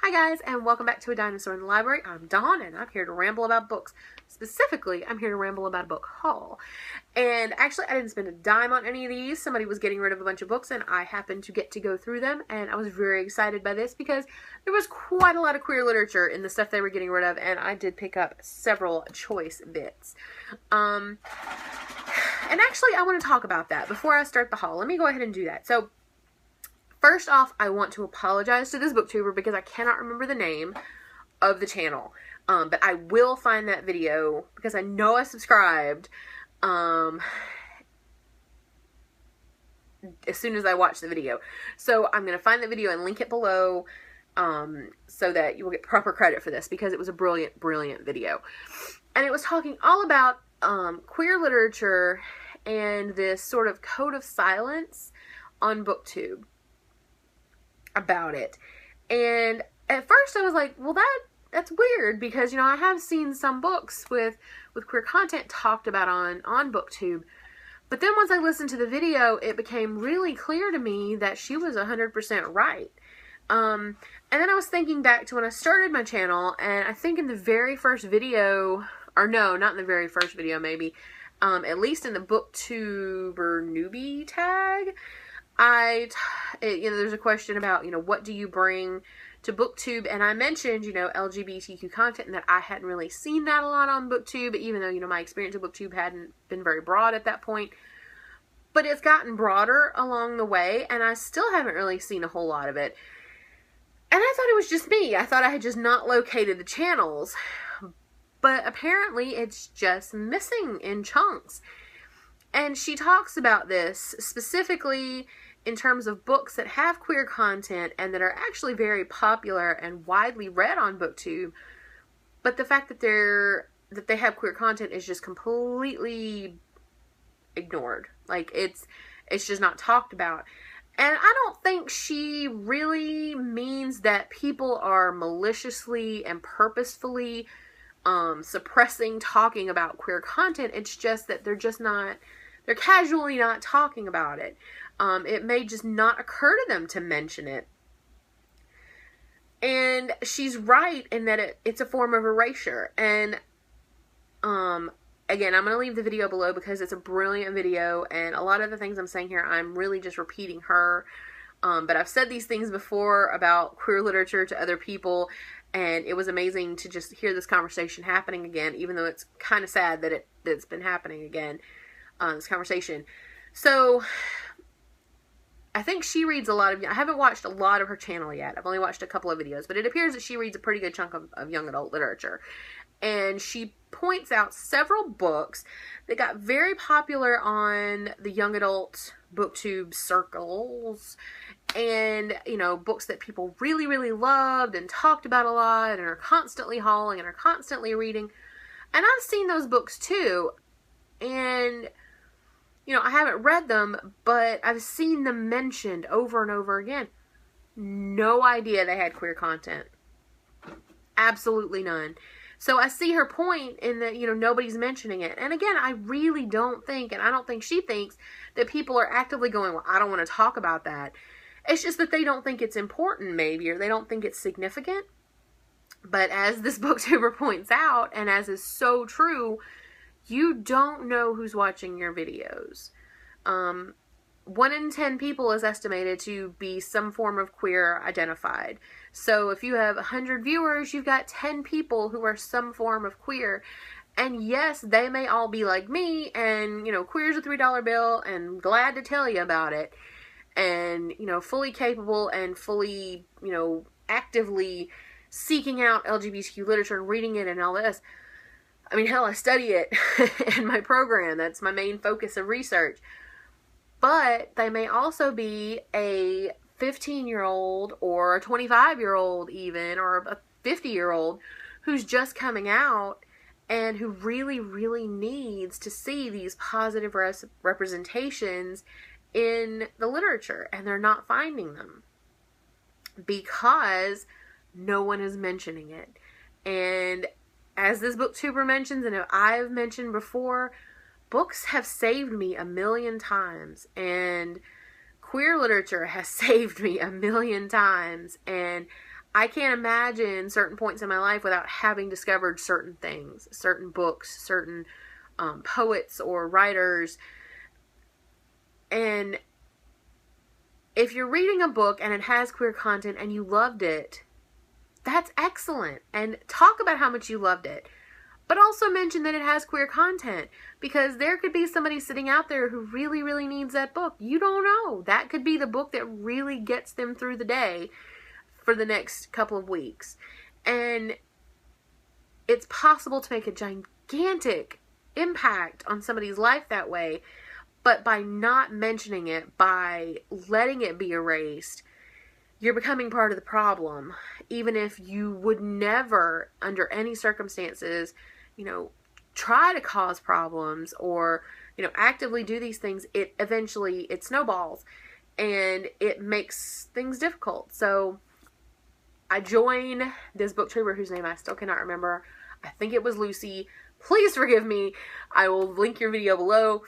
Hi guys, and welcome back to A Dinosaur in the Library. I'm Dawn, and I'm here to ramble about books. Specifically, I'm here to ramble about a book haul. And actually, I didn't spend a dime on any of these. Somebody was getting rid of a bunch of books, and I happened to get to go through them, and I was very excited by this because there was quite a lot of queer literature in the stuff they were getting rid of, and I did pick up several choice bits. And actually, I want to talk about that before I start the haul. Let me go ahead and do that. So, first off, I want to apologize to this booktuber because I cannot remember the name of the channel. But I will find that video because I know I subscribed as soon as I watch the video. So I'm going to find the video and link it below so that you will get proper credit for this because it was a brilliant, brilliant video. And it was talking all about queer literature and this sort of code of silence on Booktube about it. And at first I was like, well, that's weird because, you know, I have seen some books with queer content talked about on Booktube. But then once I listened to the video, it became really clear to me that she was 100% right. And then I was thinking back to when I started my channel, and I think in the very first video, or no, not in the very first video, maybe, at least in the Booktuber newbie tag, there's a question about, what do you bring to Booktube, and I mentioned, LGBTQ content, and that I hadn't really seen that a lot on Booktube, even though, my experience of Booktube hadn't been very broad at that point. But it's gotten broader along the way, and I still haven't really seen a whole lot of it. And I thought it was just me. I thought I had just not located the channels. But apparently it's just missing in chunks. And she talks about this specifically in terms of books that have queer content and that are actually very popular and widely read on Booktube, but the fact that they have queer content is just completely ignored. Like, it's just not talked about. And I don't think she really means that people are maliciously and purposefully suppressing talking about queer content. It's just that they're casually not talking about it. It may just not occur to them to mention it. And she's right in that it's a form of erasure. And, again, I'm going to leave the video below because it's a brilliant video. And a lot of the things I'm saying here, I'm really just repeating her. But I've said these things before about queer literature to other people. And it was amazing to just hear this conversation happening again, even though it's kind of sad that it's been happening again, this conversation. So I think she reads a lot of, I haven't watched a lot of her channel yet. I've only watched a couple of videos, but it appears that she reads a pretty good chunk of young adult literature. And she points out several books that got very popular on the young adult Booktube circles. And, books that people really, really loved and talked about a lot and are constantly hauling and are constantly reading. And I've seen those books too. And I haven't read them, but I've seen them mentioned over and over again. No idea they had queer content. Absolutely none. So I see her point in that, nobody's mentioning it. And again, I really don't think, and I don't think she thinks, that people are actively going, well, I don't want to talk about that. It's just that they don't think it's important, maybe, or they don't think it's significant. But as this booktuber points out, and as is so true, you don't know who's watching your videos. 1 in 10 people is estimated to be some form of queer identified. So if you have 100 viewers, you've got 10 people who are some form of queer. And yes, they may all be like me, and, queer's a $3 bill, and glad to tell you about it. And, fully capable and fully, actively seeking out LGBTQ literature and reading it and all this. I mean, hell, I study it in my program. That's my main focus of research. But they may also be a 15-year-old or a 25-year-old even, or a 50-year-old who's just coming out and who really, really needs to see these positive representations in the literature. And they're not finding them because no one is mentioning it. And as this booktuber mentions, and I've mentioned before, books have saved me a million times, and queer literature has saved me a million times, and I can't imagine certain points in my life without having discovered certain things, certain books, certain poets or writers. And if you're reading a book and it has queer content and you loved it, that's excellent. And talk about how much you loved it. But also mention that it has queer content, because there could be somebody sitting out there who really, really needs that book. You don't know. That could be the book that really gets them through the day for the next couple of weeks. And it's possible to make a gigantic impact on somebody's life that way. But by not mentioning it, by letting it be erased, you're becoming part of the problem. Even if you would never, under any circumstances, try to cause problems or, actively do these things, it eventually snowballs and it makes things difficult. So I join this booktuber whose name I still cannot remember. I think it was Lucy. Please forgive me. I will link your video below.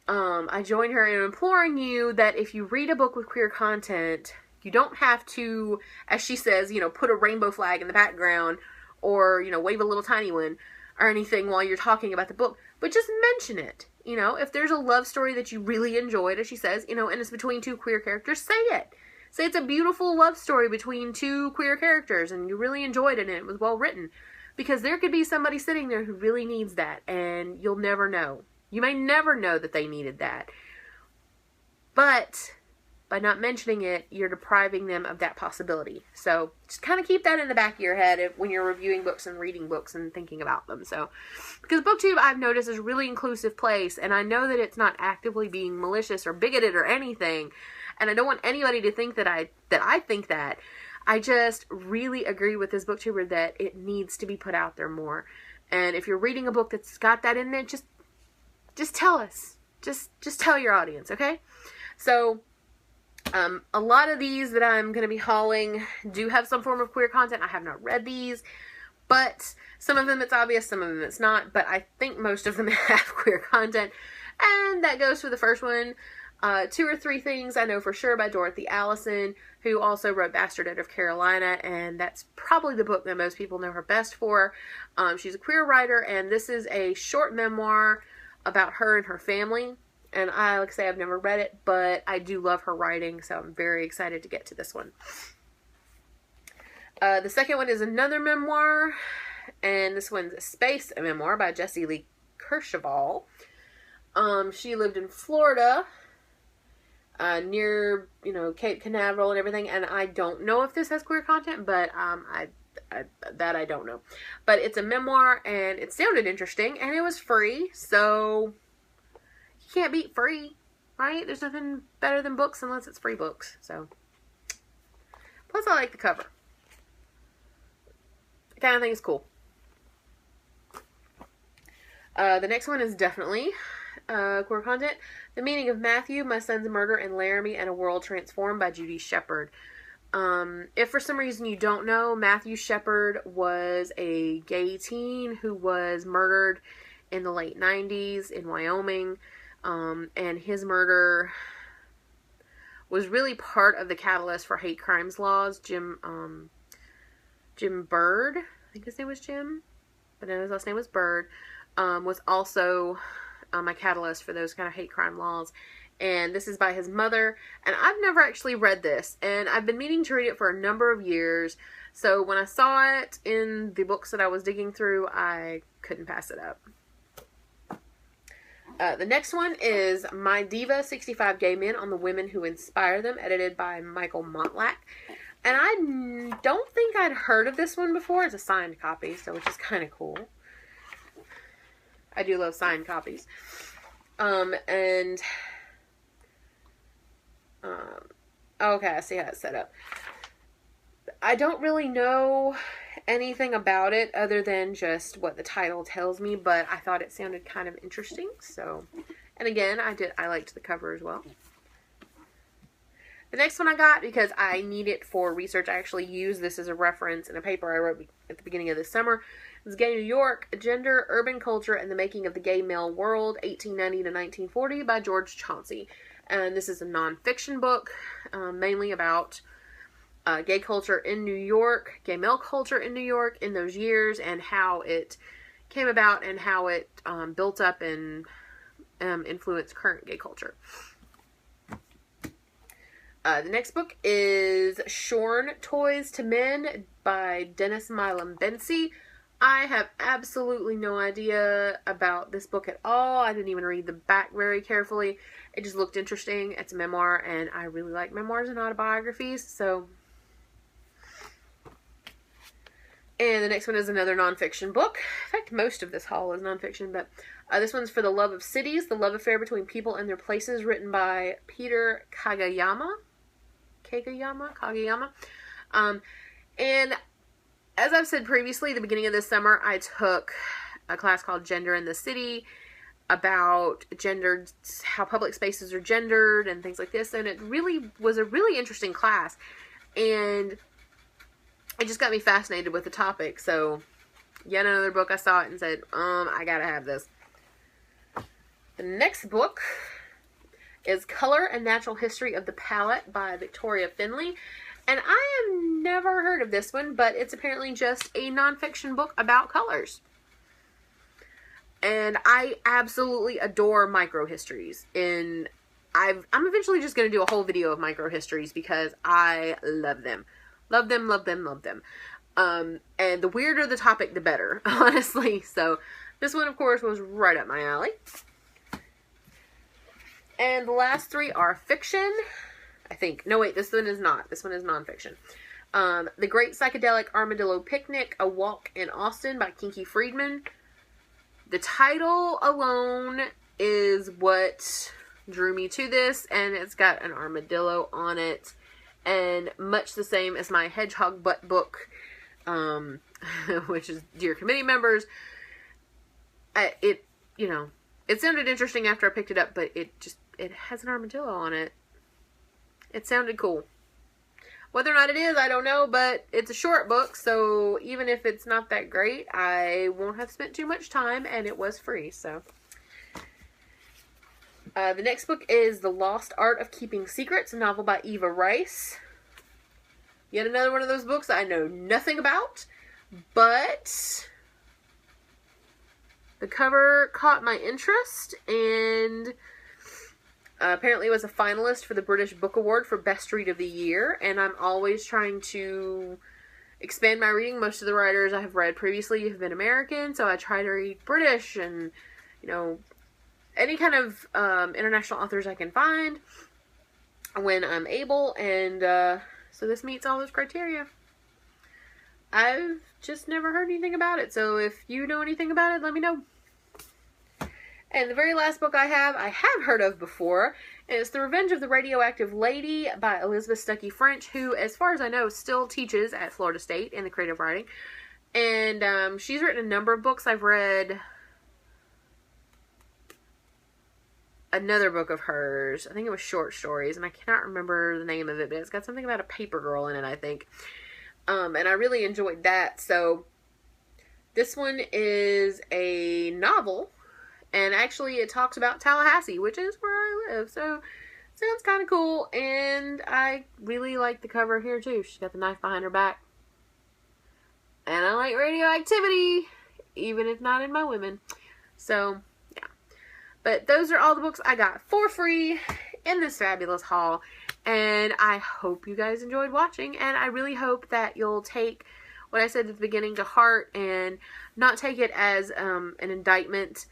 I join her in imploring you that if you read a book with queer content, you don't have to, as she says, put a rainbow flag in the background or, wave a little tiny one or anything while you're talking about the book, but just mention it. If there's a love story that you really enjoyed, as she says, and it's between two queer characters, say it. Say it's a beautiful love story between two queer characters and you really enjoyed it and it was well written. Because there could be somebody sitting there who really needs that and you'll never know. You may never know that they needed that. But by not mentioning it, you're depriving them of that possibility. So just kind of keep that in the back of your head when you're reviewing books and reading books and thinking about them. So, because Booktube, I've noticed, is a really inclusive place, and I know that it's not actively being malicious or bigoted or anything, and I don't want anybody to think that I think that. I just really agree with this booktuber that it needs to be put out there more. And if you're reading a book that's got that in there, just tell us. Just tell your audience, okay? So, a lot of these that I'm going to be hauling do have some form of queer content. I have not read these, but some of them it's obvious, some of them it's not, but I think most of them have queer content, and that goes for the first one. 2 or 3 Things I Know for Sure by Dorothy Allison, who also wrote Bastard Out of Carolina, and that's probably the book that most people know her best for. She's a queer writer, and this is a short memoir about her and her family. And like I say, I've never read it, but I do love her writing, so I'm very excited to get to this one. The second one is another memoir, and this one's a space memoir by Jessie Lee Kercheval. She lived in Florida, near, Cape Canaveral and everything, and I don't know if this has queer content, but I don't know. But it's a memoir, and it sounded interesting, and it was free, so you can't beat free, right? There's nothing better than books unless it's free books. So, plus I like the cover. I kind of think it's cool. The next one is definitely queer content. The Meaning of Matthew, My Son's Murder in Laramie and a World Transformed by Judy Shepard. If for some reason you don't know, Matthew Shepard was a gay teen who was murdered in the late 90s in Wyoming. And his murder was really part of the catalyst for hate crimes laws. Jim Bird, I think his name was Jim, but his last name was Bird, was also a catalyst for those kind of hate crime laws. And this is by his mother, and I've never actually read this, and I've been meaning to read it for a number of years. So when I saw it in the books that I was digging through, I couldn't pass it up. The next one is My Diva, 65 Gay Men on the Women Who Inspire Them, edited by Michael Montlack. And I don't think I'd heard of this one before. It's a signed copy, so which is kind of cool. I do love signed copies. Okay, I see how it's set up. I don't really know anything about it other than just what the title tells me, but I thought it sounded kind of interesting. So, and again, I liked the cover as well. The next one I got, because I need it for research, I actually used this as a reference in a paper I wrote at the beginning of this summer. It's Gay New York, Gender, Urban Culture, and the Making of the Gay Male World, 1890 to 1940 by George Chauncey. And this is a nonfiction book, mainly about gay culture in New York, gay male culture in New York in those years, and how it came about and how it built up and influenced current gay culture. The next book is Shorn Toys to Men by Dennis Milam Bensi. I have absolutely no idea about this book at all. I didn't even read the back very carefully. It just looked interesting. It's a memoir, and I really like memoirs and autobiographies, so. And the next one is another nonfiction book. In fact, most of this haul is nonfiction, but this one's For the Love of Cities, The Love Affair Between People and Their Places, written by Peter Kageyama. And as I've said previously, the beginning of this summer, I took a class called Gender in the City about gendered, how public spaces are gendered and things like this. And it really was a really interesting class. And it just got me fascinated with the topic. So, yet another book, I saw it and said, I gotta have this. The next book is Color and Natural History of the Palette by Victoria Finley. And I have never heard of this one, but it's apparently just a nonfiction book about colors. And I absolutely adore microhistories. And I'm eventually just going to do a whole video of microhistories because I love them. Love them, love them, love them. And the weirder the topic, the better, honestly. So this one, of course, was right up my alley. And the last three are fiction. I think. No, wait, this one is not. This one is nonfiction. The Great Psychedelic Armadillo Picnic, A Walk in Austin by Kinky Friedman. The title alone is what drew me to this, and it's got an armadillo on it. And much the same as my Hedgehog Butt book, which is Dear Committee Members. It sounded interesting after I picked it up, but it has an armadillo on it. It sounded cool. Whether or not it is, I don't know, but it's a short book, so even if it's not that great, I won't have spent too much time, and it was free, so. The next book is The Lost Art of Keeping Secrets, a novel by Eva Rice. Yet another one of those books I know nothing about, but the cover caught my interest, and apparently was a finalist for the British Book Award for Best Read of the Year, and I'm always trying to expand my reading. Most of the writers I have read previously have been American, so I try to read British and, any kind of international authors I can find when I'm able, and so this meets all those criteria. I've just never heard anything about it, so if you know anything about it, let me know. And the very last book I have heard of before. It's The Revenge of the Radioactive Lady by Elizabeth Stuckey French, who, as far as I know, still teaches at Florida State in the creative writing. And she's written a number of books. I've read another book of hers. I think it was short stories, and I cannot remember the name of it, but it's got something about a paper girl in it, I think. And I really enjoyed that. So this one is a novel. And actually, it talks about Tallahassee, which is where I live. So, sounds kind of cool. And I really like the cover here, too. She's got the knife behind her back. And I like radioactivity, even if not in my women. So, yeah. But those are all the books I got for free in this fabulous haul. And I hope you guys enjoyed watching. And I really hope that you'll take what I said at the beginning to heart and not take it as an indictment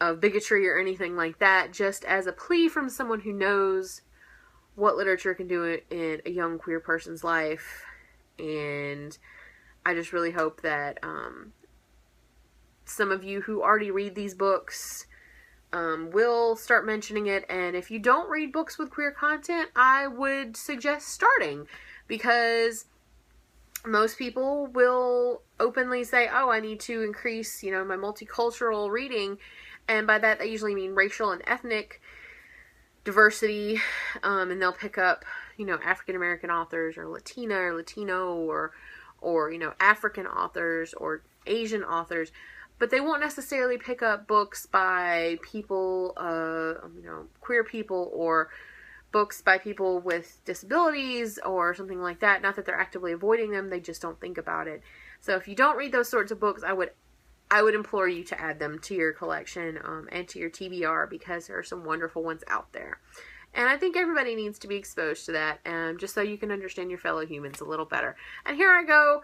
of bigotry or anything like that, just as a plea from someone who knows what literature can do in a young queer person's life. And I just really hope that some of you who already read these books will start mentioning it. And if you don't read books with queer content, I would suggest starting, because most people will openly say, oh, I need to increase, my multicultural reading. And by that, they usually mean racial and ethnic diversity. And they'll pick up, African-American authors, or Latina or Latino, or African authors, or Asian authors. But they won't necessarily pick up books by people, queer people, or books by people with disabilities or something like that. Not that they're actively avoiding them, they just don't think about it. So if you don't read those sorts of books, I would implore you to add them to your collection and to your TBR, because there are some wonderful ones out there. And I think everybody needs to be exposed to that, just so you can understand your fellow humans a little better. And here I go,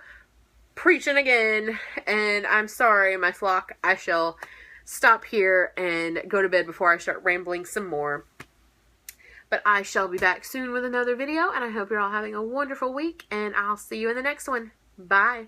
preaching again, and I'm sorry, my flock. I shall stop here and go to bed before I start rambling some more. But I shall be back soon with another video, and I hope you're all having a wonderful week, and I'll see you in the next one. Bye.